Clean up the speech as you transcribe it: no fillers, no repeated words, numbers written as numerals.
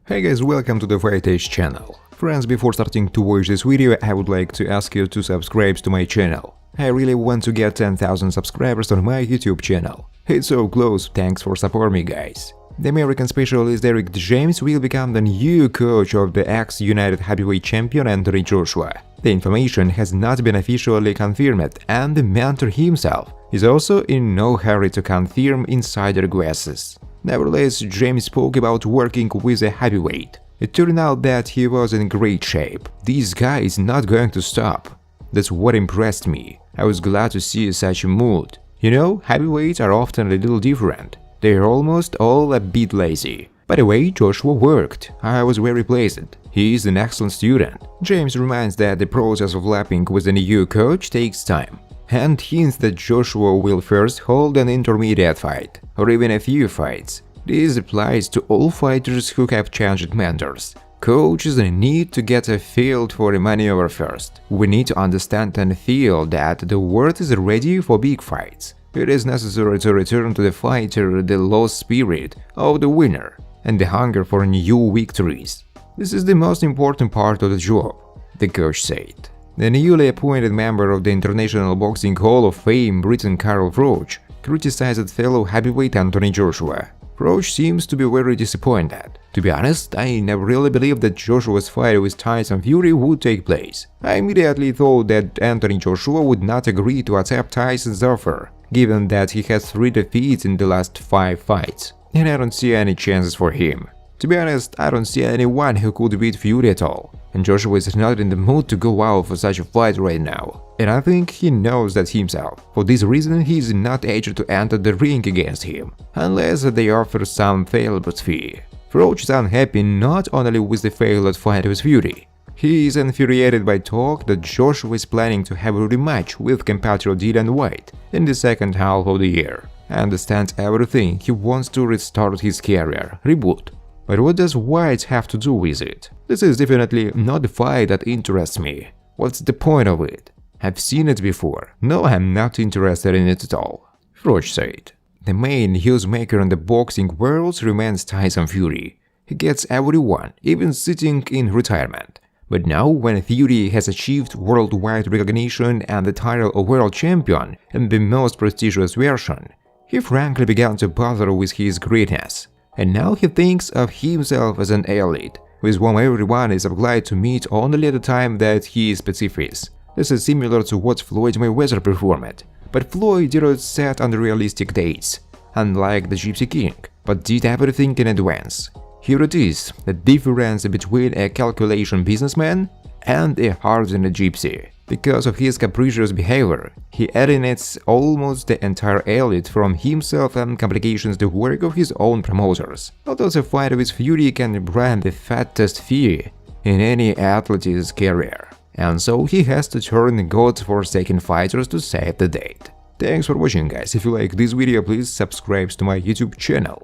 Hey guys, welcome to the Fighters channel. Friends, before starting to watch this video, I would like to ask you to subscribe to my channel. I really want to get 10,000 subscribers on my YouTube channel. It's so close, thanks for supporting me, guys. The American specialist Derrick James will become the new coach of the ex-United Heavyweight Champion Anthony Joshua. The information has not been officially confirmed, and the mentor himself is also in no hurry to confirm insider guesses. Nevertheless, James spoke about working with a heavyweight. It turned out that he was in great shape. This guy is not going to stop. That's what impressed me. I was glad to see such a mood. You know, heavyweights are often a little different. They're almost all a bit lazy. By the way, Joshua worked. I was very pleased. He is an excellent student. James reminds that the process of lapping with a new coach takes time, and hints that Joshua will first hold an intermediate fight, or even a few fights. This applies to all fighters who have changed mentors. Coaches need to get a feel for a maneuver first. We need to understand and feel that the world is ready for big fights. It is necessary to return to the fighter the lost spirit of the winner and the hunger for new victories. This is the most important part of the job, the coach said. The newly appointed member of the International Boxing Hall of Fame, Briton Carl Froch, criticized fellow heavyweight Anthony Joshua. Froch seems to be very disappointed. To be honest, I never really believed that Joshua's fight with Tyson Fury would take place. I immediately thought that Anthony Joshua would not agree to accept Tyson's offer, given that he has 3 defeats in the last 5 fights, and I don't see any chances for him. To be honest, I don't see anyone who could beat Fury at all, and Joshua is not in the mood to go out for such a fight right now, and I think he knows that himself. For this reason, he is not eager to enter the ring against him, unless they offer some failed fee. Froch is unhappy not only with the failed fight with Fury. He is infuriated by talk that Joshua is planning to have a rematch with compatriot Dillian Whyte in the second half of the year. I understand everything, he wants to restart his career, reboot. But what does Whyte have to do with it? This is definitely not the fight that interests me. What's the point of it? I've seen it before. No, I'm not interested in it at all, Froch said. The main newsmaker in the boxing world remains Tyson Fury. He gets everyone, even sitting in retirement. But now, when Fury has achieved worldwide recognition and the title of world champion in the most prestigious version, he frankly began to bother with his greatness. And now he thinks of himself as an elite, with whom everyone is obliged to meet only at the time that he specifies. This is similar to what Floyd Mayweather performed, but Floyd didn't set unrealistic dates, unlike the Gypsy King, but did everything in advance. Here it is, the difference between a calculation businessman and a hardened gypsy. Because of his capricious behavior, he alienates almost the entire elite from himself and complicates the work of his own promoters. Although the fight with Fury can brand the fattest fee in any athlete's career, and so he has to turn God-forsaken fighters to save the date. Thanks for watching, guys. If you like this video, please subscribe to my YouTube channel.